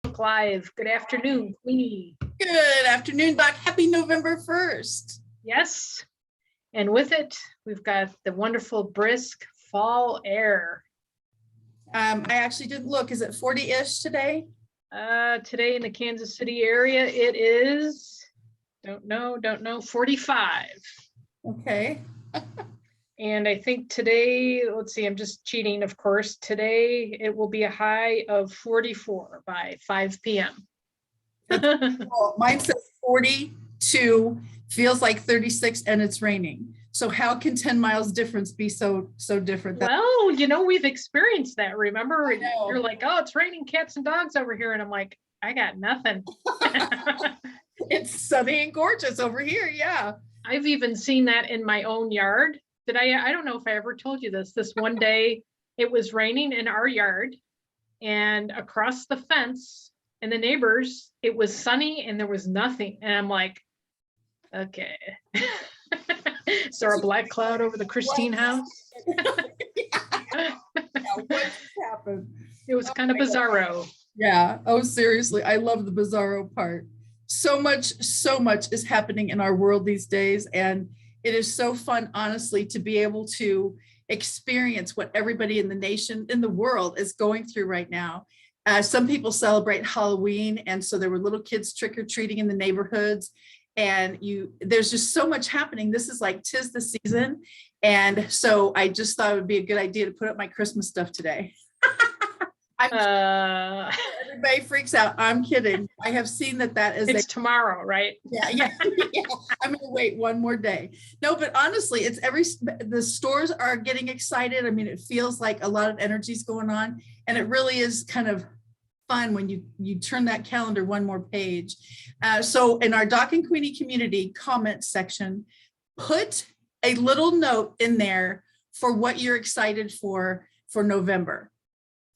Live. Good afternoon, Queenie. Good afternoon, Doc. Happy November 1st. Yes. And with it, we've got the wonderful brisk fall air. I actually didn't look. Is it 40-ish today? Today in the Kansas City area, it is, don't know, 45. Okay. And I think today, let's see, I'm just cheating, of course. Today, it will be a high of 44 by 5 p.m. Well, mine says 42, feels like 36, and it's raining. So how can 10 miles difference be so different? Well, we've experienced that. Remember, you're like, oh, it's raining cats and dogs over here. And I'm like, I got nothing. It's sunny and gorgeous over here. Yeah. I've even seen that in my own yard. I don't know if I ever told you this. This one day it was raining in our yard, and across the fence and the neighbors, it was sunny and there was nothing. And I'm like, okay. So a black cloud over the Christine house. Yeah, what just happened? It was kind of bizarro. Yeah. Oh, seriously. I love the bizarro part. So much is happening in our world these days. And it is so fun, honestly, to be able to experience what everybody in the nation, in the world is going through right now. Some people celebrate Halloween. And so there were little kids trick-or-treating in the neighborhoods. And there's just so much happening. This is like 'tis the season. And so I just thought it would be a good idea to put up my Christmas stuff today. Everybody freaks out. I'm kidding. I have seen that is it's tomorrow, right? Yeah. I'm gonna wait one more day. No, but honestly, the stores are getting excited. I mean, it feels like a lot of energy is going on, and it really is kind of fun when you turn that calendar one more page. So in our Doc and Queenie community comment section, put a little note in there for what you're excited for November.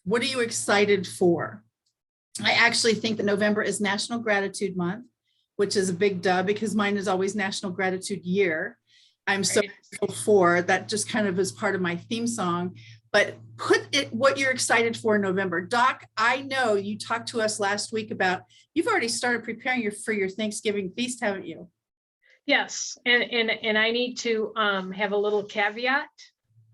What are you excited for? I actually think that November is National Gratitude Month, which is a big duh because mine is always National Gratitude Year. I'm so grateful for that, just kind of as part of my theme song. But put it what you're excited for in November. Doc, I know you talked to us last week about you've already started preparing for your Thanksgiving feast, haven't you? Yes, and I need to have a little caveat.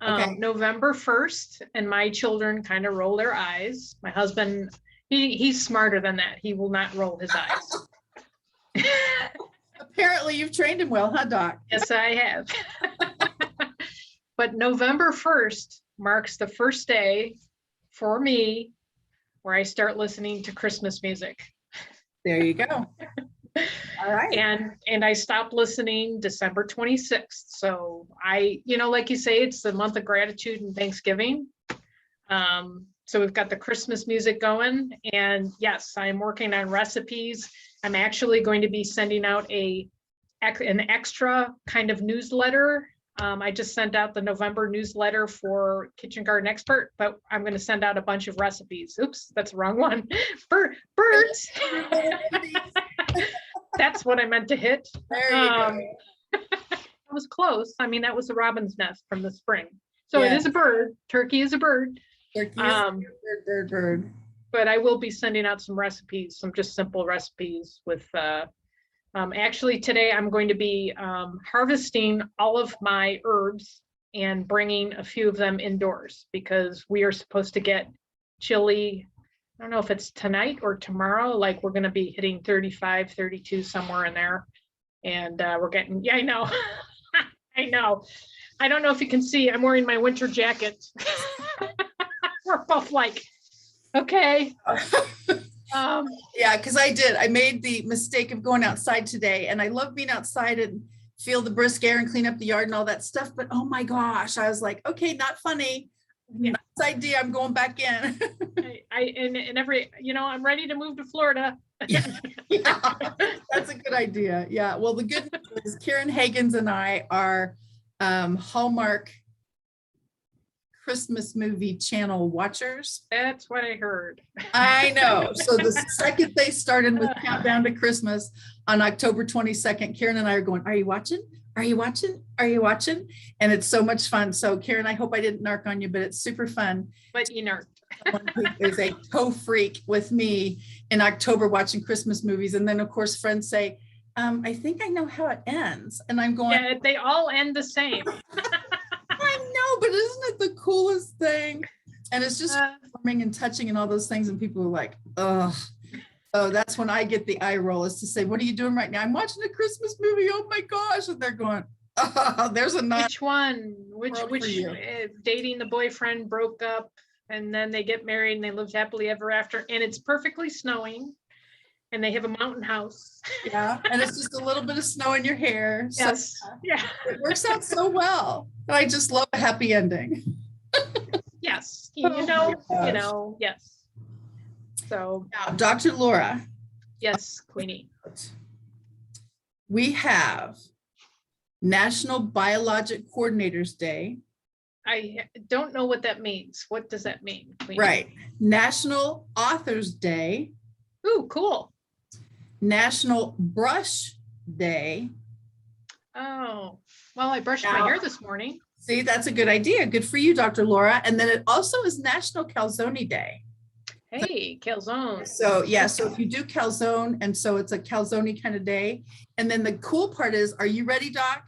Okay. November 1st, and my children kind of roll their eyes. My husband, he's smarter than that. He will not roll his eyes. Apparently you've trained him well, huh, Doc? Yes, I have. But November 1st marks the first day for me where I start listening to Christmas music. There you go. All right. And I stopped listening December 26th. So like you say, it's the month of gratitude and Thanksgiving. So we've got the Christmas music going, and yes, I'm working on recipes. I'm actually going to be sending out an extra kind of newsletter. I just sent out the November newsletter for Kitchen Garden Expert, but I'm going to send out a bunch of recipes. Oops, that's the wrong one. Birds. That's what I meant to hit. There you go. That was close. I mean, that was the robin's nest from the spring. So It is a bird. Turkey is a bird. Turkey is a bird. But I will be sending out some recipes, some just simple recipes with, actually today I'm going to be harvesting all of my herbs and bringing a few of them indoors because we are supposed to get chilly. I don't know if it's tonight or tomorrow, like we're going to be hitting 35, 32, somewhere in there. And we're getting, I know. I know. I don't know if you can see, I'm wearing my winter jacket. We're both like, okay. Yeah, because I made the mistake of going outside today, and I love being outside and feel the brisk air and clean up the yard and all that stuff. But oh my gosh, I was like, okay, not funny. Yeah. Nice idea. I'm going back in. I'm ready to move to Florida. Yeah, that's a good idea. Yeah. Well, the good news is Karen Hagens and I are Hallmark Christmas movie channel watchers. That's what I heard. I know. So the second they started with Countdown to Christmas on October 22nd, Karen and I are going, are you watching? Are you watching? Are you watching? And it's so much fun. So Karen, I hope I didn't narc on you, but it's super fun. But you narked. someone who is a freak with me in October watching Christmas movies. And then of course friends say, I think I know how it ends. And I'm going, Yeah, they all end the same. I know, but isn't it the coolest thing? And it's just warming and touching and all those things. And people are like, oh, that's when I get the eye roll, is to say, what are you doing right now? I'm watching a Christmas movie. Oh my gosh. And they're going, oh, there's a nut. Which one? Which dating the boyfriend, broke up, and then they get married and they live happily ever after, and it's perfectly snowing, and they have a mountain house. Yeah, and it's just a little bit of snow in your hair. Yes. So, yeah. It works out so well. And I just love a happy ending. Yes. Oh yes. So now, Dr. Laura. Yes, Queenie. We have National Biologic Coordinators Day. I don't know what that means. What does that mean, Queenie? Right. National Authors Day. Ooh, cool. National Brush Day. Oh, well, I brushed my hair this morning. See, that's a good idea. Good for you, Dr. Laura. And then it also is National Calzone Day. Hey, Calzone. So yeah, so if you do calzone, and so it's a calzone kind of day. And then the cool part is, are you ready, Doc?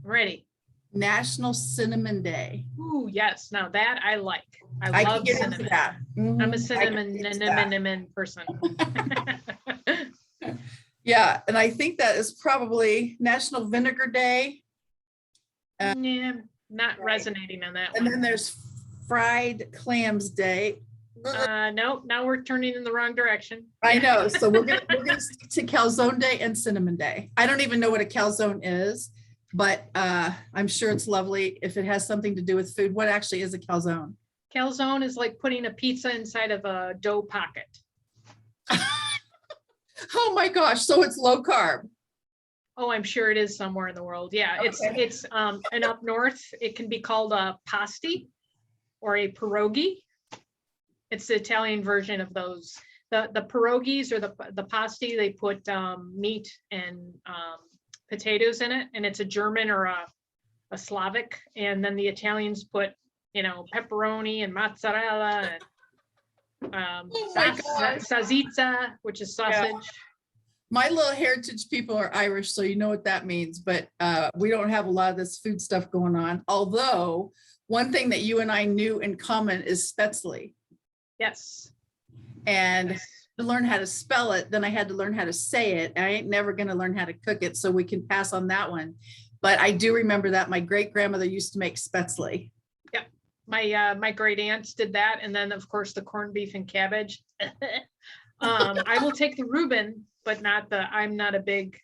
Ready. National Cinnamon Day. Ooh, yes. Now that I like. I love can get cinnamon. into that. I'm a cinnamon person. Yeah, and I think that is probably National Vinegar Day. Yeah, not resonating on that And one. then there's Fried Clams Day. No, now we're turning in the wrong direction. I know. So we're gonna stick to Calzone Day and Cinnamon Day. I don't even know what a calzone is, but I'm sure it's lovely if it has something to do with food. What actually is a calzone? Calzone is like putting a pizza inside of a dough pocket. Oh my gosh! So it's low carb. Oh, I'm sure it is somewhere in the world. Yeah, Okay. it's and up north it can be called a pasty or a pierogi. It's the Italian version of those. The pierogies or the pasty, they put meat and potatoes in it, and it's a German or a Slavic. And then the Italians put, pepperoni and mozzarella and salsiccia, which is sausage. Yeah. My little heritage people are Irish, so you know what that means, but we don't have a lot of this food stuff going on. Although one thing that you and I knew in common is spätzle. Yes. And to learn how to spell it, then I had to learn how to say it. I ain't never going to learn how to cook it, so we can pass on that one. But I do remember that my great grandmother used to make spätzle. Yep. My great aunts did that, and then of course the corned beef and cabbage. I will take the Reuben, but I'm not a big.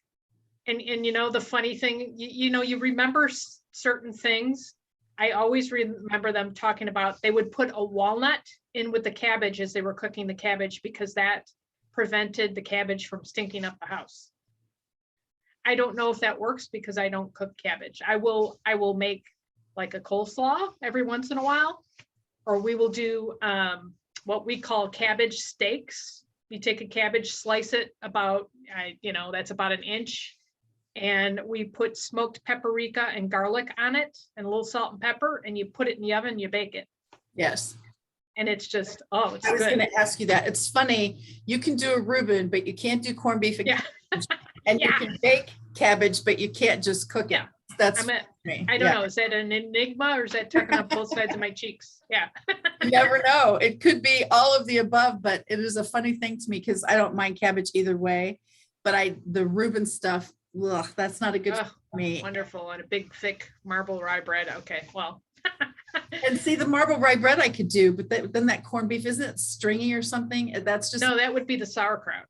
And the funny thing, you remember certain things. I always remember them talking about, they would put a walnut in with the cabbage as they were cooking the cabbage, because that prevented the cabbage from stinking up the house. I don't know if that works because I don't cook cabbage. I will make like a coleslaw every once in a while, or we will do what we call cabbage steaks. You take a cabbage, slice it about, that's about an inch. And we put smoked paprika and garlic on it and a little salt and pepper, and you put it in the oven, you bake it. Yes. And it's just, it's I was good. going to ask you that. It's funny. You can do a Reuben, but you can't do corned beef. Yeah. And you can bake cabbage, but you can't just cook it. Yeah. That's I don't know. Is that an enigma, or is that tucking up both sides of my cheeks? Yeah. You never know. It could be all of the above, but it is a funny thing to me because I don't mind cabbage either way. But the Reuben stuff, ugh, that's not a good for me. Wonderful. And a big, thick marble rye bread. Okay, well. And see, the marble rye bread I could do, but then that corned beef, isn't it stringy or something? That's just. No, that would be the sauerkraut.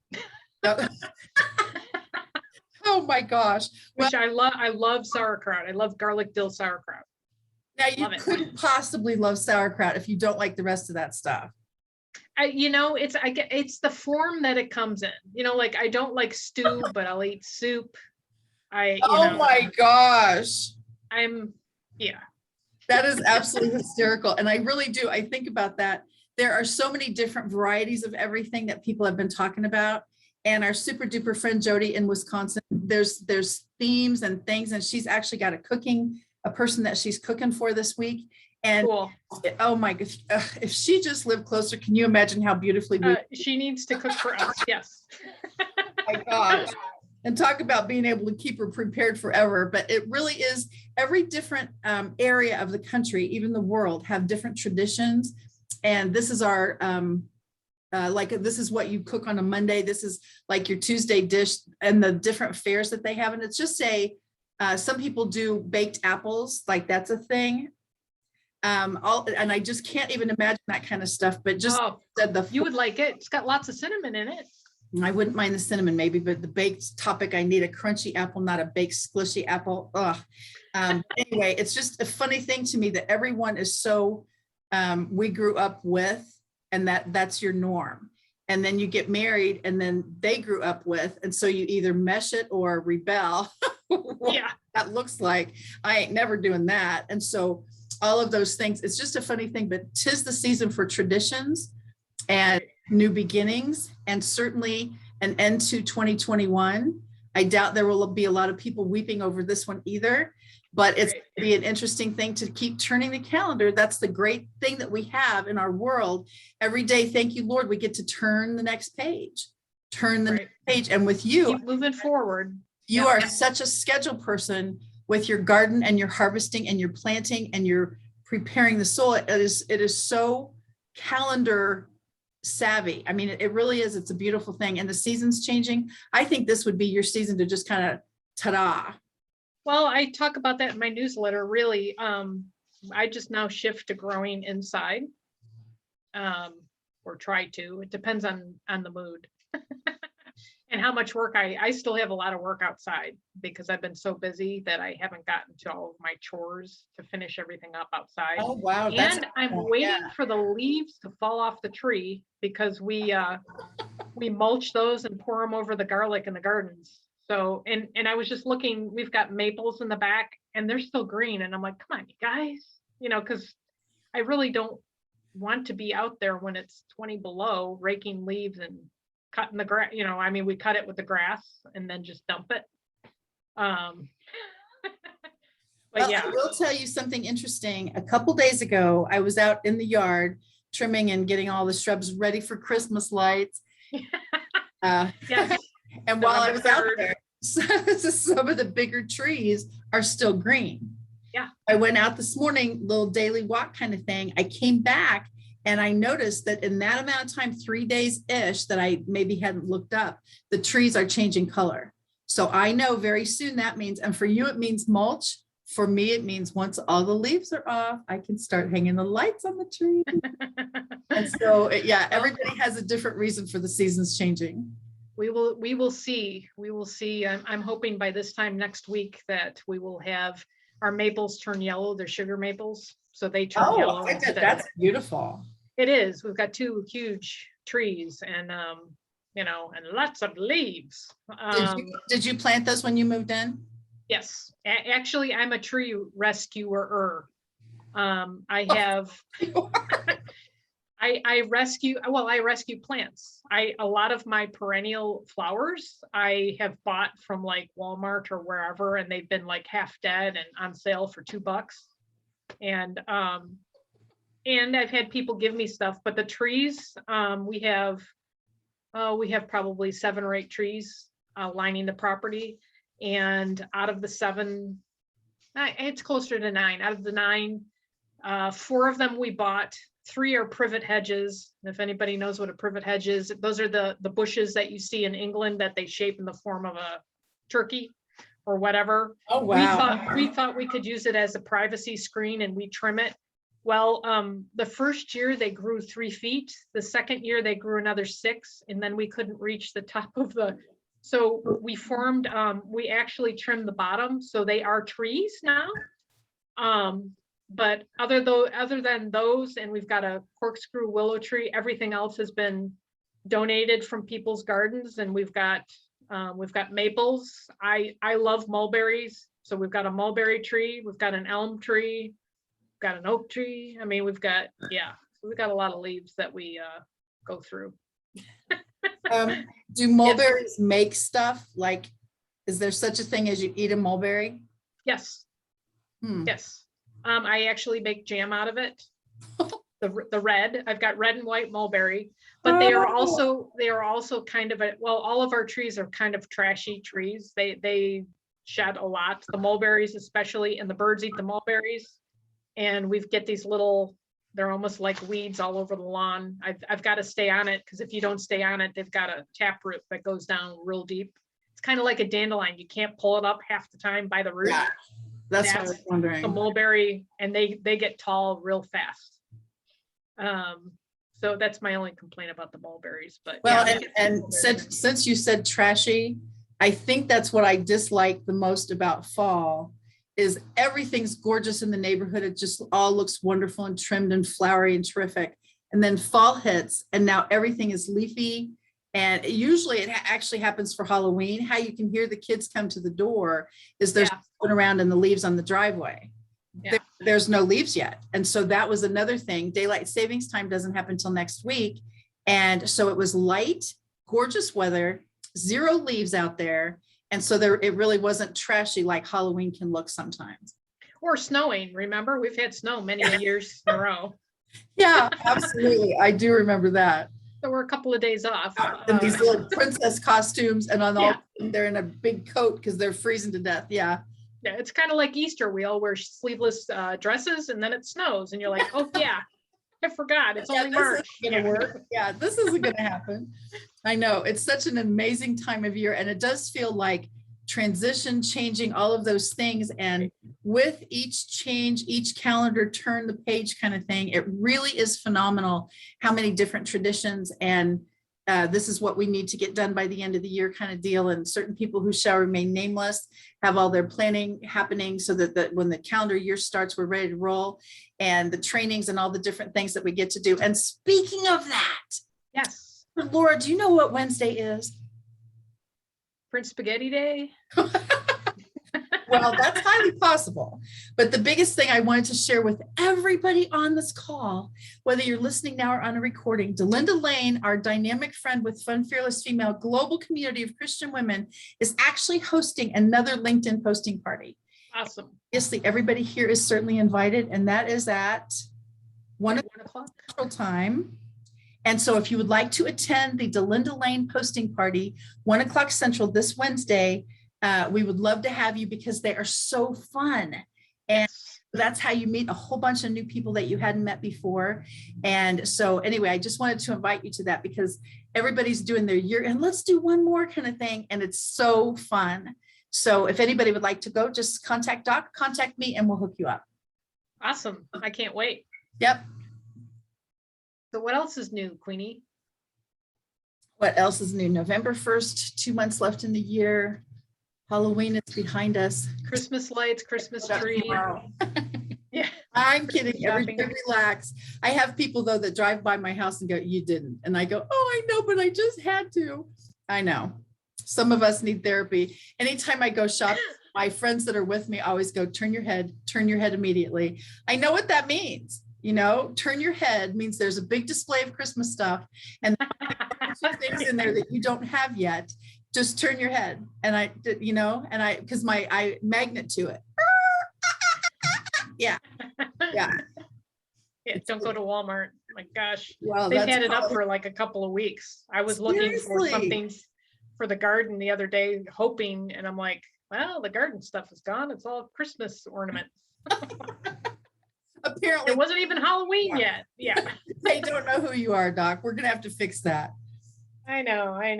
Oh my gosh. Which I love sauerkraut. I love garlic dill sauerkraut. Now you couldn't possibly love sauerkraut if you don't like the rest of that stuff. It's the form that it comes in. Like I don't like stew, but I'll eat soup. My gosh. Yeah. That is absolutely hysterical. And I really do. I think about that. There are so many different varieties of everything that people have been talking about. And our super duper friend Jody in Wisconsin, there's themes and things, and she's actually got a person that she's cooking for this week. And Cool. oh my gosh, if she just lived closer, can you imagine how beautifully we She needs to cook for us. Yes. my gosh. And talk about being able to keep her prepared forever. But it really is, every different area of the country, even the world, have different traditions. And this is our, this is what you cook on a Monday. This is like your Tuesday dish, and the different fairs that they have. And it's just some people do baked apples, like that's a thing. And I just can't even imagine that kind of stuff, but just said you would like it. It's got lots of cinnamon in it. I wouldn't mind the cinnamon maybe, but the baked topic, I need a crunchy apple, not a baked squishy apple. Anyway, it's just a funny thing to me that everyone is so, we grew up with, and that's your norm. And then you get married and then they grew up with, and so you either mesh it or rebel. Yeah. That looks like I ain't never doing that. And so all of those things, it's just a funny thing, but 'tis the season for traditions and new beginnings, and certainly an end to 2021. I doubt there will be a lot of people weeping over this one either, but it's going to be an interesting thing to keep turning the calendar. That's the great thing that we have in our world. Every day, thank you, Lord, we get to turn the next page, next page. And with you, keep moving forward. You are such a schedule person with your garden and your harvesting and your planting and your preparing the soil. It is so calendar savvy. I mean, it really is. It's a beautiful thing. And the season's changing. I think this would be your season to just kind of ta-da. Well, I talk about that in my newsletter. Really, I just now shift to growing inside, or try to. It depends on the mood. And how much work I still have a lot of work outside, because I've been so busy that I haven't gotten to all of my chores to finish everything up outside. Oh, wow. And I'm waiting for the leaves to fall off the tree, because we mulch those and pour them over the garlic in the gardens. So, and I was just looking, we've got maples in the back and they're still green. And I'm like, come on, you guys, because I really don't want to be out there when it's 20 below raking leaves and cutting the grass. We cut it with the grass and then just dump it. But yeah, I will tell you something interesting. A couple days ago, I was out in the yard trimming and getting all the shrubs ready for Christmas lights. Yes. And while I was out there, some of the bigger trees are still green. Yeah. I went out this morning, little daily walk kind of thing. I came back and I noticed that in that amount of time, 3 days-ish, that I maybe hadn't looked up, the trees are changing color. So I know very soon that means, and for you, it means mulch. For me, it means once all the leaves are off, I can start hanging the lights on the tree. And so, everybody has a different reason for the seasons changing. We will see. I'm hoping by this time next week that we will have our maples turn yellow. They're sugar maples, so they turn yellow. That's beautiful. It is. We've got 2 huge trees and and lots of leaves. Did you plant those when you moved in? Yes, actually, I'm a tree rescuer. I have. I rescue plants. A lot of my perennial flowers I have bought from like Walmart or wherever, and they've been like half dead and on sale for $2. And I've had people give me stuff, but the trees, we have probably 7 or 8 trees lining the property. And out of the 7, it's closer to 9. Out of the 9, 4 of them we bought. 3 are privet hedges. If anybody knows what a privet hedge is, those are the bushes that you see in England that they shape in the form of a turkey or whatever. Oh, wow. We thought we could use it as a privacy screen, and we trim it. Well, the first year they grew 3 feet. The second year they grew another 6, and then we couldn't reach the top of so we formed, we actually trimmed the bottom. So they are trees now. But other than those, and we've got a corkscrew willow tree, everything else has been donated from people's gardens. And we've got maples. I love mulberries. So we've got a mulberry tree, we've got an elm tree, we've got an oak tree. I mean, we've got a lot of leaves that we go through. Do mulberries make stuff? Like, is there such a thing as you eat a mulberry? Yes. Yes. I actually make jam out of it. The red, I've got red and white mulberry, but they are also kind of all of our trees are kind of trashy trees. They shed a lot, the mulberries especially, and the birds eat the mulberries. And we get these little, they're almost like weeds all over the lawn. I've got to stay on it because if you don't stay on it, they've got a taproot that goes down real deep. It's kind of like a dandelion. You can't pull it up half the time by the root. Yeah, that's what I was wondering. The mulberry, and they get tall real fast. So that's my only complaint about the mulberries. But well, yeah, and since you said trashy, I think that's what I dislike the most about fall is everything's gorgeous in the neighborhood. It just all looks wonderful and trimmed and flowery and terrific. And then fall hits and now everything is leafy. And usually it actually happens for Halloween. How you can hear the kids come to the door is they're going around in the leaves on the driveway. Yeah. There's no leaves yet. And so that was another thing. Daylight savings time doesn't happen until next week. And so it was light, gorgeous weather, 0 leaves out there. And so it really wasn't trashy like Halloween can look sometimes. Or snowing. Remember, we've had snow many years in a row. Yeah, absolutely. I do remember that. There were a couple of days off. And these little princess costumes and on all they're in a big coat because they're freezing to death. Yeah. Yeah, it's kind of like Easter. We all wear sleeveless dresses and then it snows and you're like, oh yeah, I forgot. It's only March. Gonna work. Yeah, this isn't gonna happen. I know it's such an amazing time of year and it does feel like transition, changing all of those things. And with each change, each calendar turn the page kind of thing, it really is phenomenal how many different traditions and this is what we need to get done by the end of the year kind of deal. And certain people who shall remain nameless have all their planning happening so that when the calendar year starts, we're ready to roll and the trainings and all the different things that we get to do. And speaking of that, yes, Laura, do you know what Wednesday is? Prince Spaghetti Day. Well, that's highly possible. But the biggest thing I wanted to share with everybody on this call, whether you're listening now or on a recording, Delinda Lane, our dynamic friend with Fun Fearless Female global community of Christian women, is actually hosting another LinkedIn posting party. Awesome. Obviously, everybody here is certainly invited, and that is at 1 o'clock Central Time. And so if you would like to attend the Delinda Lane posting party, 1 o'clock Central this Wednesday, we would love to have you because they are so fun. And that's how you meet a whole bunch of new people that you hadn't met before. And so anyway, I just wanted to invite you to that because everybody's doing their year and let's do one more kind of thing. And it's so fun. So if anybody would like to go, just contact Doc, contact me, and we'll hook you up. Awesome. I can't wait. Yep. So what else is new, Queenie? What else is new? November 1st, 2 months left in the year. Halloween is behind us. Christmas lights, Christmas tree. Yeah. I'm kidding. Everybody relax. I have people though that drive by my house and go, you didn't. And I go, oh, I know, but I just had to. I know. Some of us need therapy. Anytime I go shopping, my friends that are with me always go, turn your head immediately. I know what that means. You know, turn your head means there's a big display of Christmas stuff and things in there that you don't have yet. Just turn your head. And I, you know, and because I magnet to it. Yeah. Yeah. Yeah, don't go to Walmart. My gosh. Well, they've had it up for like a couple of weeks. I was looking for something for the garden the other day, hoping, and I'm like, well, the garden stuff is gone. It's all Christmas ornaments. Apparently it wasn't even Halloween yet. Yeah. They don't know who you are, Doc. We're gonna have to fix that. I know. I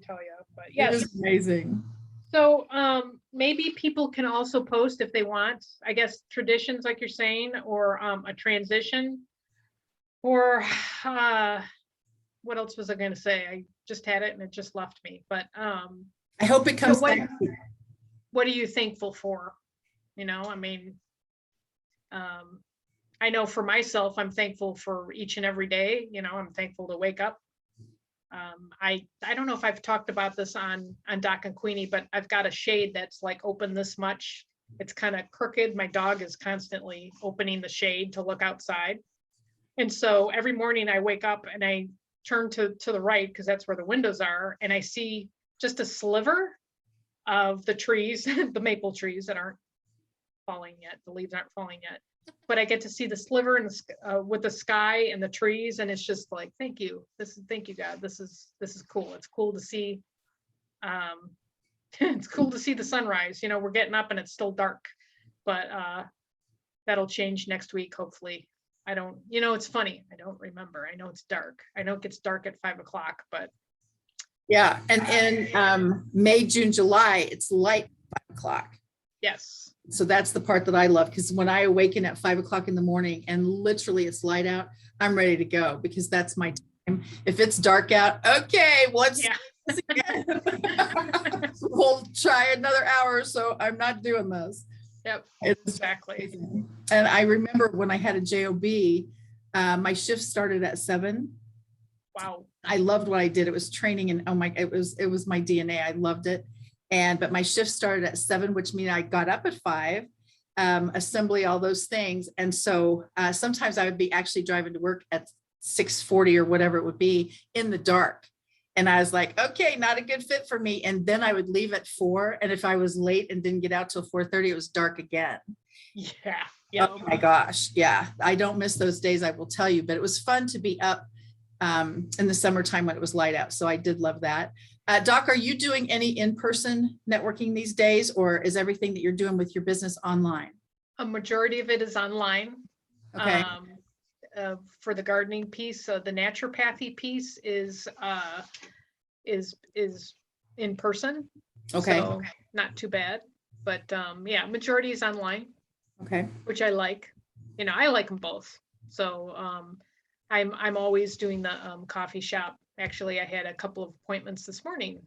tell you, but yes. It was amazing. So maybe people can also post if they want, I guess, traditions like you're saying, or a transition, or what else was I going to say? I just had it and it just left me. But I hope it comes back. What are you thankful for? You know, I mean, I know for myself, I'm thankful for each and every day. You know, I'm thankful to wake up. I don't know if I've talked about this on Doc and Queenie, but I've got a shade that's like open this much. It's kind of crooked. My dog is constantly opening the shade to look outside. And so every morning I wake up and I turn to the right because that's where the windows are. And I see just a sliver of the trees, the maple trees that aren't falling yet. The leaves aren't falling yet, but I get to see the sliver and with the sky and the trees, and it's just like, thank you. Thank you, God. This is cool. It's cool to see. It's cool to see the sunrise. You know, we're getting up and it's still dark, but that'll change next week, hopefully. I don't, you know, it's funny. I don't remember. I know it's dark. I know it gets dark at 5 o'clock, but. Yeah. And in May, June, July, it's light 5 o'clock. Yes. So that's the part that I love, because when I awaken at 5 o'clock in the morning and literally it's light out, I'm ready to go, because that's my time. If it's dark out, okay, let's again. We'll try another hour or so. I'm not doing this. Yep, exactly. And I remember when I had a job, my shift started at 7. Wow. I loved what I did. It was training, and it was my DNA. I loved it. But my shift started at 7, which means I got up at 5, assembly, all those things. And so sometimes I would be actually driving to work at 6:40 or whatever it would be in the dark. And I was like, okay, not a good fit for me. And then I would leave at 4. And if I was late and didn't get out till 4:30, it was dark again. Yeah. Yep. Oh my gosh. Yeah. I don't miss those days, I will tell you, but it was fun to be up in the summertime when it was light out. So I did love that. Doc, are you doing any in-person networking these days, or is everything that you're doing with your business online? A majority of it is online. Okay. For the gardening piece, the naturopathy piece is in person. Okay. So not too bad, but yeah, majority is online. Okay. Which I like. You know, I like them both. So I'm always doing the coffee shop. Actually, I had a couple of appointments this morning,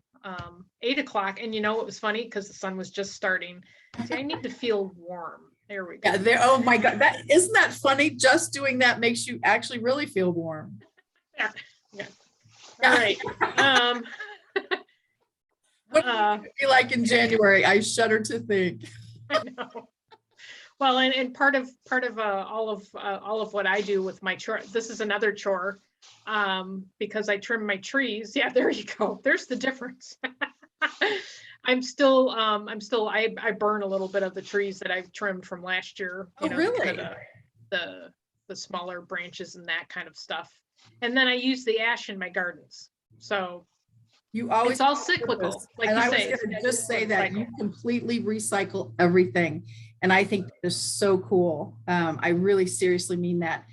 8 o'clock, and you know, it was funny because the sun was just starting. See, I need to feel warm. There we go. Yeah, oh my God, isn't that funny? Just doing that makes you actually really feel warm. Yeah. Yeah. All right. What would it be like in January? I shudder to think. I know. Well, and part of all of what I do with my chore, this is another chore, because I trim my trees. Yeah, there you go. There's the difference. I burn a little bit of the trees that I've trimmed from last year. Oh, really? The smaller branches and that kind of stuff. And then I use the ash in my gardens. So it's all cyclical. Like and you I say, was going to just say that you completely recycle everything. And I think that is so cool. I really seriously mean that.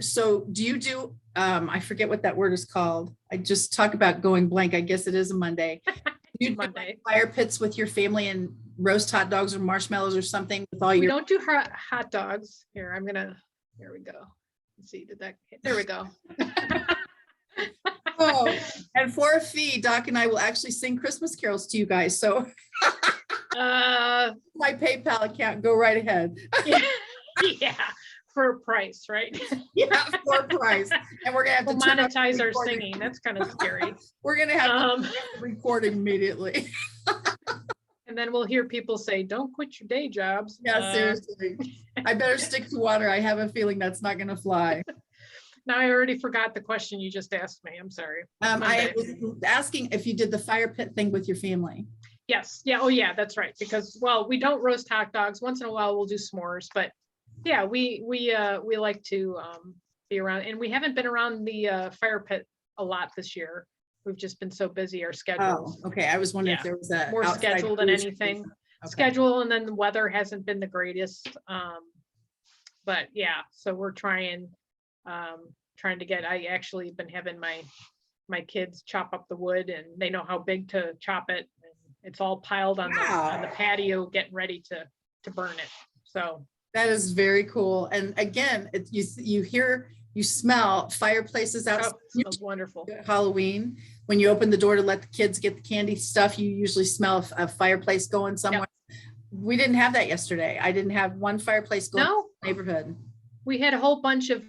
So do you do, I forget what that word is called. I just talk about going blank. I guess it is a Monday. Do you do fire pits with your family and roast hot dogs or marshmallows or something with all your? We don't do hot dogs. Here we go. Let's see, there we go. Oh, and for a fee, Doc and I will actually sing Christmas carols to you guys. So my PayPal account, go right ahead. Yeah, for a price, right? Yeah, for a price. And we're gonna have to monetize our singing. That's kind of scary. We're gonna have to recording immediately. And then we'll hear people say, "Don't quit your day jobs." Yeah, seriously. I better stick to water. I have a feeling that's not gonna fly. Now I already forgot the question you just asked me. I'm sorry. I was asking if you did the fire pit thing with your family. Yes. Yeah. Oh, yeah. That's right. Because, well, we don't roast hot dogs. Once in a while, we'll do s'mores. But yeah, we like to be around, and we haven't been around the fire pit a lot this year. We've just been so busy. Our schedules. Oh, okay. I was wondering if there was a more schedule than anything. Okay. Schedule, and then the weather hasn't been the greatest. But yeah, so we're trying to get. I actually been having my kids chop up the wood, and they know how big to chop it. It's all piled on the patio, getting ready to burn it. So that is very cool. And again, you smell fireplaces outside. Oh, it smells wonderful. Halloween, when you open the door to let the kids get the candy stuff, you usually smell a fireplace going somewhere. Yep. We didn't have that yesterday. I didn't have one fireplace going in the neighborhood. We had a whole bunch of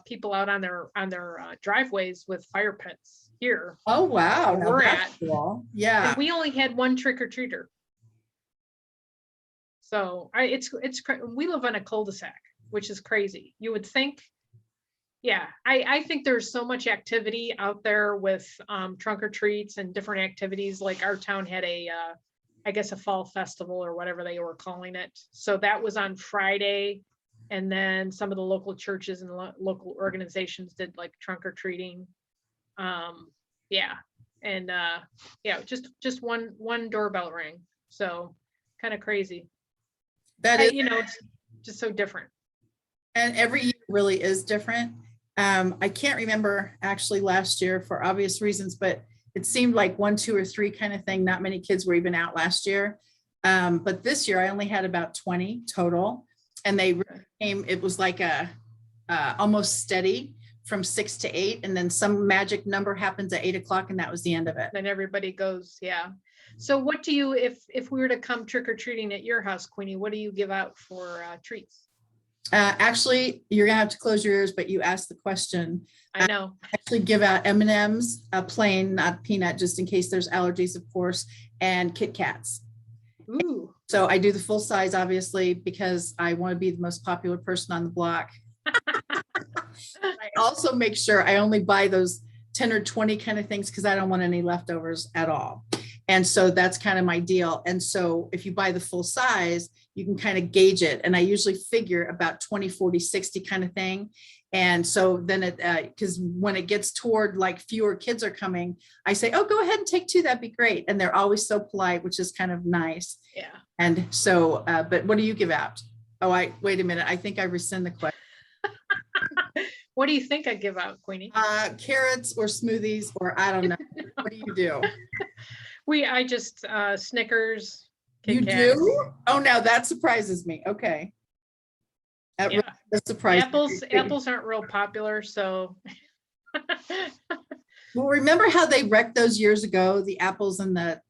people out on their driveways with fire pits here. Oh wow! We're at cool. Yeah. And we only had one trick-or-treater. So it's we live on a cul-de-sac, which is crazy. You would think, yeah. I think there's so much activity out there with trunk or treats and different activities. Like our town had a I guess, a fall festival or whatever they were calling it. So that was on Friday. And then some of the local churches and local organizations did like trunk or treating. Yeah. And yeah, just one doorbell rang. So kind of crazy. That is, it's just so different. and every year really is different. I can't remember actually last year for obvious reasons, but it seemed like 1, 2, or 3 kind of thing. Not many kids were even out last year. But this year I only had about 20 total. And they came, it was like a almost steady from 6 to 8. And then some magic number happens at 8 o'clock and that was the end of it. Then everybody goes, yeah. So what do you, if we were to come trick or treating at your house, Queenie, what do you give out for treats? Actually, you're gonna have to close your ears, but you asked the question. I know. I actually give out M&Ms, plain, not peanut, just in case there's allergies, of course, and Kit Kats. Ooh. So I do the full size, obviously, because I want to be the most popular person on the block. I also make sure I only buy those 10 or 20 kind of things because I don't want any leftovers at all. And so that's kind of my deal. And so if you buy the full size, you can kind of gauge it. And I usually figure about 20, 40, 60 kind of thing. And so then because when it gets toward like fewer kids are coming, I say, oh, go ahead and take 2. That'd be great. And they're always so polite, which is kind of nice. Yeah. And so, but what do you give out? Oh, wait a minute. I think I rescind the question. What do you think I give out, Queenie? Carrots or smoothies, or I don't know. What do you do? I just Snickers. You do? Oh, now that surprises me. Okay. That Yeah. really surprises me. Apples aren't real popular, so. Well, remember how they wrecked those years ago, the apples and the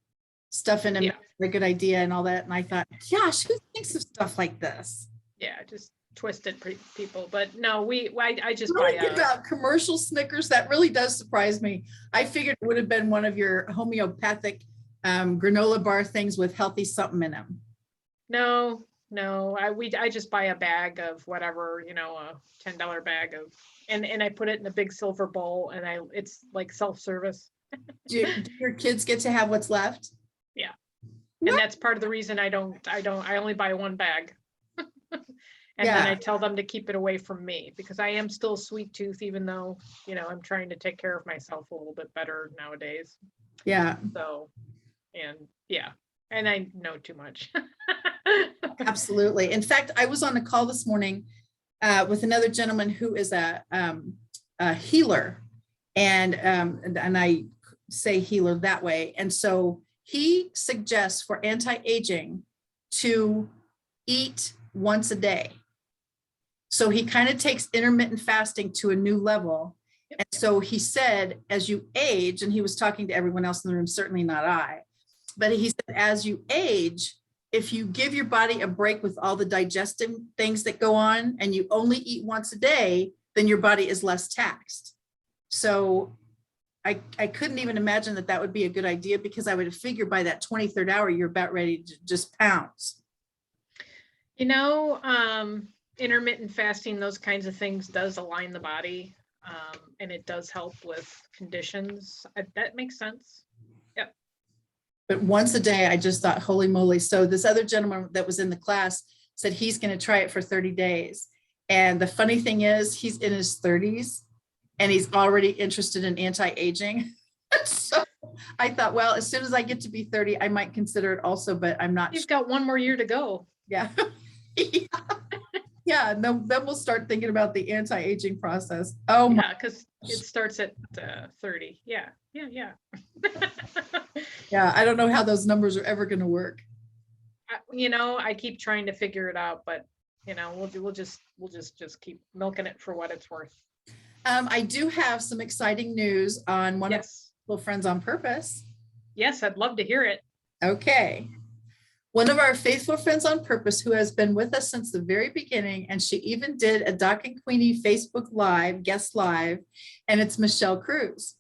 stuff in them, a good idea and all that. And I thought, gosh, who thinks of stuff like this? Yeah, just twisted people. But no, I just Really buy about commercial Snickers. That really does surprise me. I figured it would have been one of your homeopathic granola bar things with healthy something in them. No, I just buy a bag of whatever, a $10 bag of, and I put it in a big silver bowl, and it's like self-service. Do your kids get to have what's left? Yeah. And that's part of the reason I only buy one bag. And then I tell them to keep it away from me because I am still sweet tooth, even though, I'm trying to take care of myself a little bit better nowadays. Yeah. So, and I know too much. Absolutely. In fact, I was on a call this morning with another gentleman who is a healer, and I say healer that way. And so he suggests for anti-aging to eat once a day. So he kind of takes intermittent fasting to a new level. And so he said, as you age, and he was talking to everyone else in the room, certainly not I, but he said, as you age, if you give your body a break with all the digestive things that go on and you only eat once a day, then your body is less taxed. So I couldn't even imagine that would be a good idea, because I would figure by that 23rd hour, you're about ready to just pounce. Intermittent fasting, those kinds of things does align the body, and it does help with conditions. That makes sense. Yep. But once a day, I just thought, holy moly. So this other gentleman that was in the class said he's going to try it for 30 days. And the funny thing is, he's in his 30s and he's already interested in anti-aging. So I thought, well, as soon as I get to be 30, I might consider it also, but I'm not. He's got one more year to go. Yeah. Yeah. Then we'll start thinking about the anti-aging process. Oh yeah, because it starts at 30. Yeah. Yeah. Yeah. I don't know how those numbers are ever going to work. I keep trying to figure it out, but we'll just keep milking it for what it's worth. I do have some exciting news on one of our friends on purpose. Yes, I'd love to hear it. Okay. One of our faithful friends on purpose, who has been with us since the very beginning, and she even did a Doc and Queenie Facebook Live, guest live, and it's Michelle Cruz.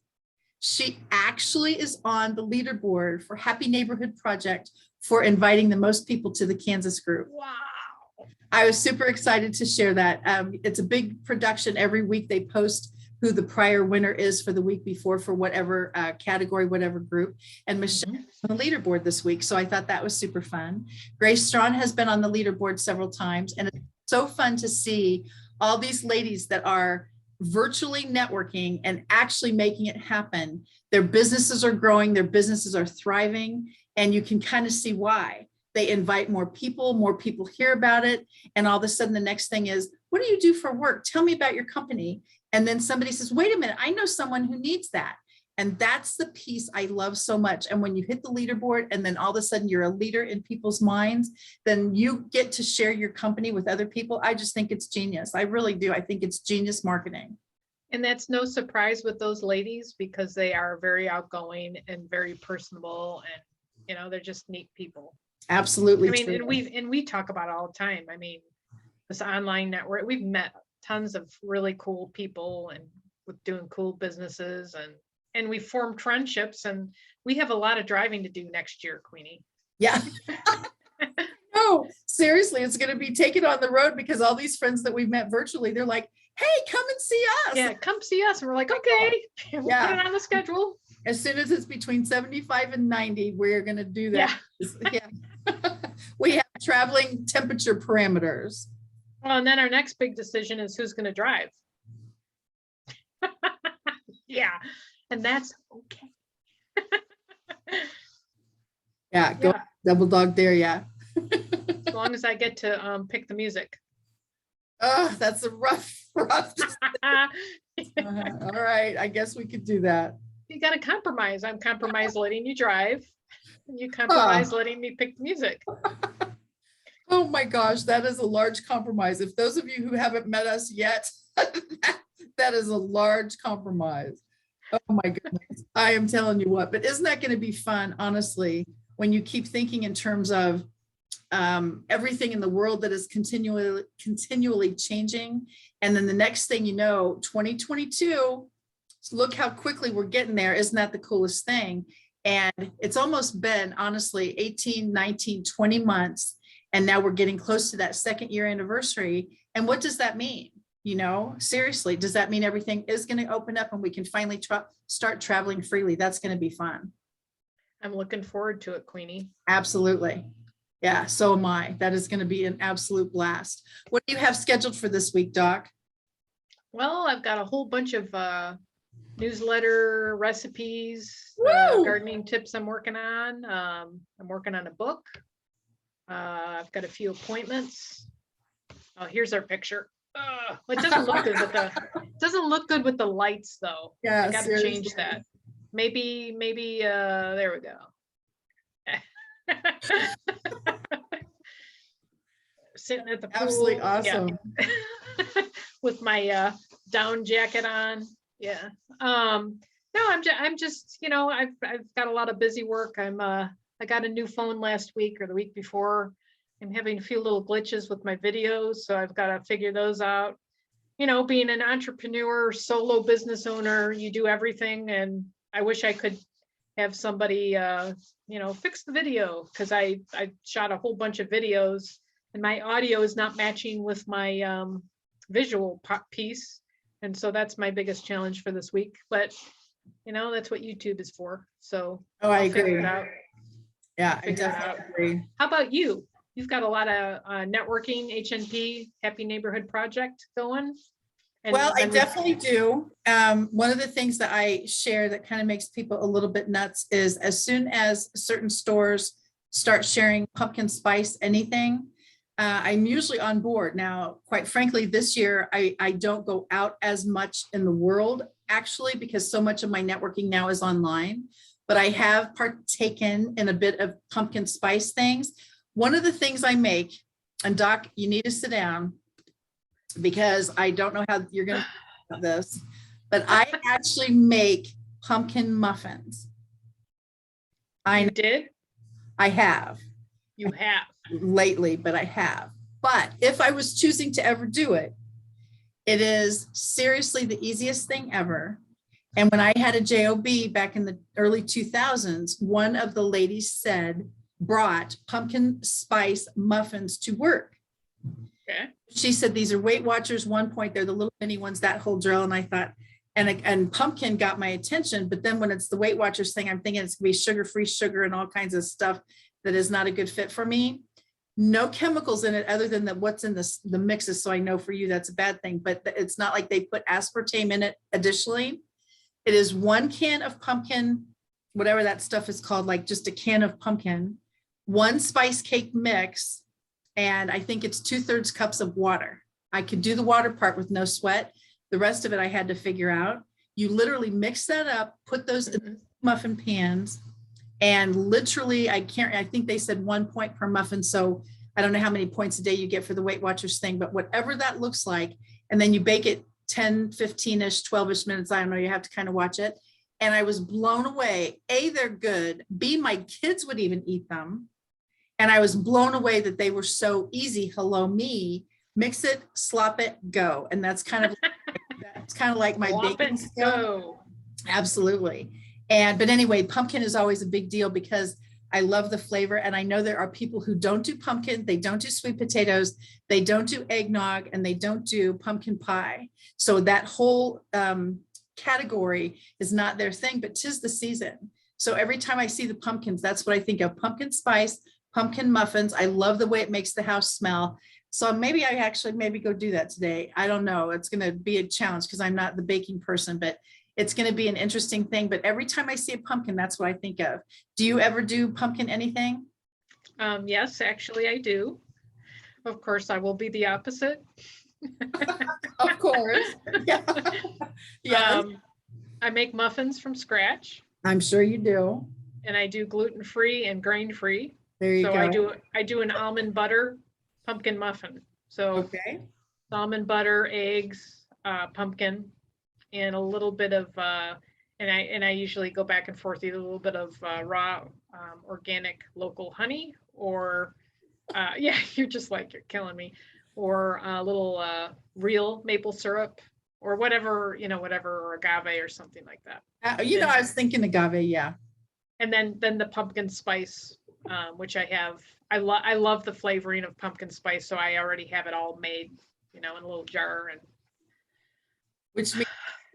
She actually is on the leaderboard for Happy Neighborhood Project for inviting the most people to the Kansas group. Wow. I was super excited to share that. It's a big production. Every week they post who the prior winner is for the week before for whatever category, whatever group. And Michelle on the leaderboard this week. So I thought that was super fun. Grace Strawn has been on the leaderboard several times, and it's so fun to see all these ladies that are virtually networking and actually making it happen. Their businesses are growing, their businesses are thriving, and you can kind of see why. They invite more people hear about it. And all of a sudden, the next thing is, what do you do for work? Tell me about your company. And then somebody says, wait a minute, I know someone who needs that. And that's the piece I love so much. And when you hit the leaderboard and then all of a sudden you're a leader in people's minds, then you get to share your company with other people. I just think it's genius. I really do. I think it's genius marketing. And that's no surprise with those ladies, because they are very outgoing and very personable, and you know, they're just neat people. Absolutely. I mean, true. and we talk about it all the time. I mean, this online network, we've met tons of really cool people and with doing cool businesses, and we formed friendships, and we have a lot of driving to do next year, Queenie. Yeah. No, seriously, it's going to be taken on the road, because all these friends that we've met virtually, they're like, hey, come and see us. Yeah, come see us. And we're like, okay, we'll put it on the schedule. As soon as it's between 75 and 90, we're going to do that. Yeah. We have traveling temperature parameters. Well, and then our next big decision is who's going to drive. Yeah, and that's okay. Yeah, go double dog there. Yeah. As long as I get to pick the music. Oh, that's a rough. All right, I guess we could do that. You got to compromise. I'm compromised letting you drive. You compromise letting me pick the music. Oh my gosh, that is a large compromise. If those of you who haven't met us yet, that is a large compromise. Oh my goodness, I am telling you what. But isn't that going to be fun, honestly, when you keep thinking in terms of everything in the world that is continually changing. And then the next thing you know, 2022, look how quickly we're getting there. Isn't that the coolest thing? And it's almost been, honestly, 18, 19, 20 months. And now we're getting close to that second year anniversary. And what does that mean? You know, seriously, does that mean everything is going to open up and we can finally start traveling freely? That's going to be fun. I'm looking forward to it, Queenie. Absolutely. Yeah, so am I. That is going to be an absolute blast. What do you have scheduled for this week, Doc? Well, I've got a whole bunch of newsletter recipes, gardening tips I'm working on. I'm working on a book. I've got a few appointments. Oh, here's our picture. It doesn't look good with the lights though. Yeah, I got to change that. Maybe there we go. Sitting at the pool. Absolutely awesome. Yeah. With my down jacket on. Yeah. No, I'm just, you know, I've got a lot of busy work. I got a new phone last week or the week before. I'm having a few little glitches with my videos, so I've got to figure those out. You know, being an entrepreneur, solo business owner, you do everything, and I wish I could have somebody, you know, fix the video, because I shot a whole bunch of videos and my audio is not matching with my visual piece. And so that's my biggest challenge for this week. But, you know, that's what YouTube is for. So I agree. Figure it out. Yeah, I definitely agree. How about you? You've got a lot of networking, HNP, Happy Neighborhood Project going. Well, I definitely do. One of the things that I share that kind of makes people a little bit nuts is as soon as certain stores start sharing pumpkin spice anything, I'm usually on board. Now, quite frankly, this year, I don't go out as much in the world, actually, because so much of my networking now is online. But I have partaken in a bit of pumpkin spice things. One of the things I make, and Doc, you need to sit down, because I don't know how you're going to do this, but I actually make pumpkin muffins. You did? I have. You have. Lately, but I have. But if I was choosing to ever do it, it is seriously the easiest thing ever. And when I had a job back in the early 2000s, one of the ladies brought pumpkin spice muffins to work. Okay. She said, these are Weight Watchers 1 point. They're the little mini ones, that whole drill. And I thought, And pumpkin got my attention, but then when it's the Weight Watchers thing, I'm thinking it's gonna be sugar-free sugar and all kinds of stuff that is not a good fit for me. No chemicals in it other than what's in the mixes. So I know for you that's a bad thing, but it's not like they put aspartame in it additionally. It is 1 can of pumpkin, whatever that stuff is called, like just a can of pumpkin, 1 spice cake mix, and I think it's 2/3 cups of water. I could do the water part with no sweat. The rest of it I had to figure out. You literally mix that up, put those in muffin pans, and literally I think they said 1 point per muffin. So I don't know how many points a day you get for the Weight Watchers thing, but whatever that looks like. And then you bake it 10, 15-ish, 12-ish minutes. I don't know, you have to kind of watch it. And I was blown away. A, they're good. B, my kids would even eat them. And I was blown away that they were so easy. Hello, me. Mix it, slop it, go. And that's kind of like my baking skill. Absolutely. But anyway, pumpkin is always a big deal because I love the flavor. And I know there are people who don't do pumpkin, they don't do sweet potatoes, they don't do eggnog, and they don't do pumpkin pie. So that whole category is not their thing, but 'tis the season. So every time I see the pumpkins, that's what I think of: pumpkin spice, pumpkin muffins. I love the way it makes the house smell. So maybe I actually go do that today. I don't know. It's going to be a challenge because I'm not the baking person, but it's going to be an interesting thing. But every time I see a pumpkin, that's what I think of. Do you ever do pumpkin anything? Yes, actually I do. Of course, I will be the opposite. Of course. Yeah. Yeah. I make muffins from scratch. I'm sure you do. And I do gluten-free and grain-free. There you go. I do an almond butter pumpkin muffin. So okay. Almond butter, eggs, pumpkin, and a little bit of and I usually go back and forth, either a little bit of raw organic local honey, or yeah, you're killing me, or a little real maple syrup, or whatever, or agave or something like that. I was thinking agave, yeah. And then the pumpkin spice, which I have. I love the flavoring of pumpkin spice, so I already have it all made, in a little jar. And which means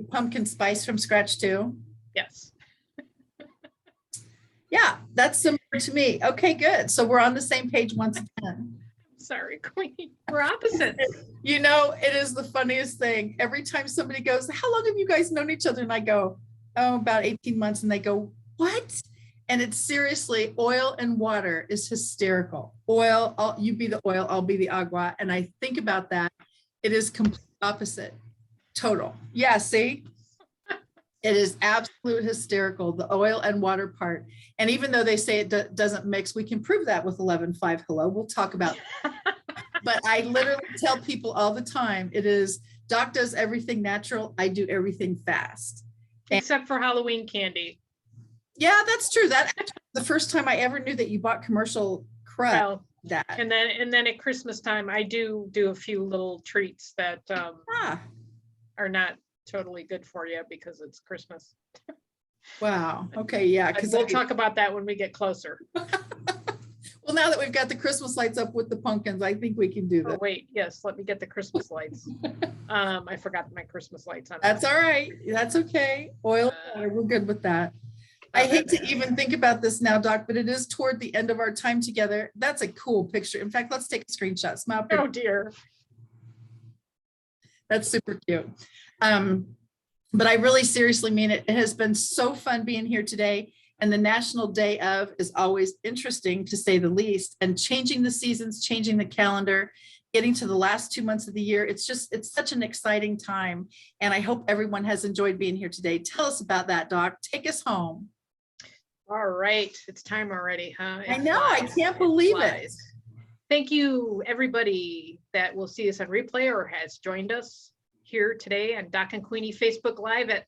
pumpkin spice from scratch too. Yes. Yeah, that's similar to me. Okay, good. So we're on the same page once again. Sorry, Queenie. We're opposites. It is the funniest thing. Every time somebody goes, "How long have you guys known each other?" And I go, "Oh, about 18 months." And they go, "What?" And it's seriously, oil and water is hysterical. Oil, you be the oil, I'll be the agua. And I think about that. It is complete opposite. Total. Yeah, see? It is absolute hysterical, the oil and water part. And even though they say it doesn't mix, we can prove that with 11.5. Hello, we'll talk about that. But I literally tell people all the time, it is, Doc does everything natural, I do everything fast. Except for Halloween candy. Yeah, that's true. That the first time I ever knew that you bought commercial crud. Well, that. And then at Christmas time, I do a few little treats that are not totally good for you because it's Christmas. Wow. Okay. Yeah. Because we'll talk about that when we get closer. Well, now that we've got the Christmas lights up with the pumpkins, I think we can do that. Oh, wait. Yes. Let me get the Christmas lights. I forgot my Christmas lights on. That's all right. That's okay. Oil, water, we're good with that. I hate to even think about this now, Doc, but it is toward the end of our time together. That's a cool picture. In fact, let's take a screenshot. Smile. Oh, dear. That's super cute. But I really seriously mean it. It has been so fun being here today. And the National Day of is always interesting, to say the least. And changing the seasons, changing the calendar, getting to the last 2 months of the year. It's such an exciting time. And I hope everyone has enjoyed being here today. Tell us about that, Doc. Take us home. All right. It's time already, huh? I know. I can't believe it. Thank you, everybody that will see us on replay or has joined us here today on Doc and Queenie Facebook Live at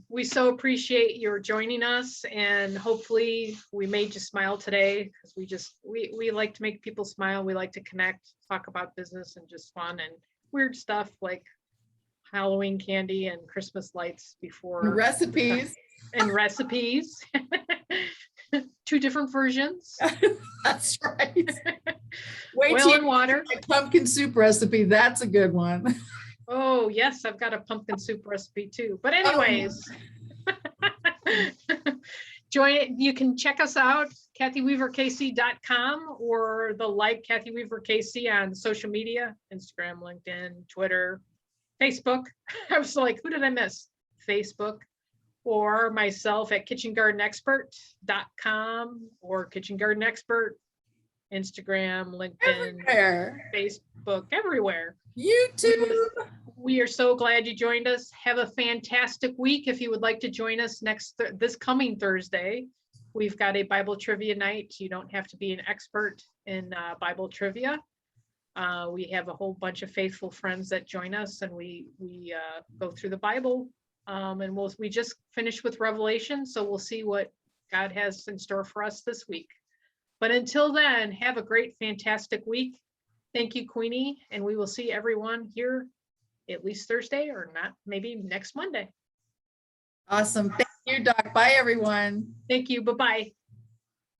we so appreciate your joining us, and hopefully we made you smile today, because we like to make people smile. We like to connect, talk about business and just fun and weird stuff like Halloween candy and Christmas lights before. And recipes. And recipes. 2 different versions. That's right. Wait Oil till and you water. get my pumpkin soup recipe. That's a good one. Oh, yes, I've got a pumpkin soup recipe too. But Oh, anyways, you can check us out, kathyweaverkc.com, or the like Kathy Weaver KC on social media, Instagram, LinkedIn, Twitter, Facebook. I was like, who did I miss? Facebook, or myself at kitchengardenexpert.com or Kitchen Garden Expert, Instagram, LinkedIn, everywhere. Facebook, everywhere. YouTube. We are so glad you joined us. Have a fantastic week. If you would like to join us this coming Thursday, we've got a Bible trivia night. You don't have to be an expert in Bible trivia. We have a whole bunch of faithful friends that join us, and we go through the Bible. And we just finished with Revelation, so we'll see what God has in store for us this week. But until then, have a great, fantastic week. Thank you, Queenie, and we will see everyone here at least Thursday, or not, maybe next Monday. Awesome. Thank you, Doc. Bye, everyone. Thank you. Bye-bye.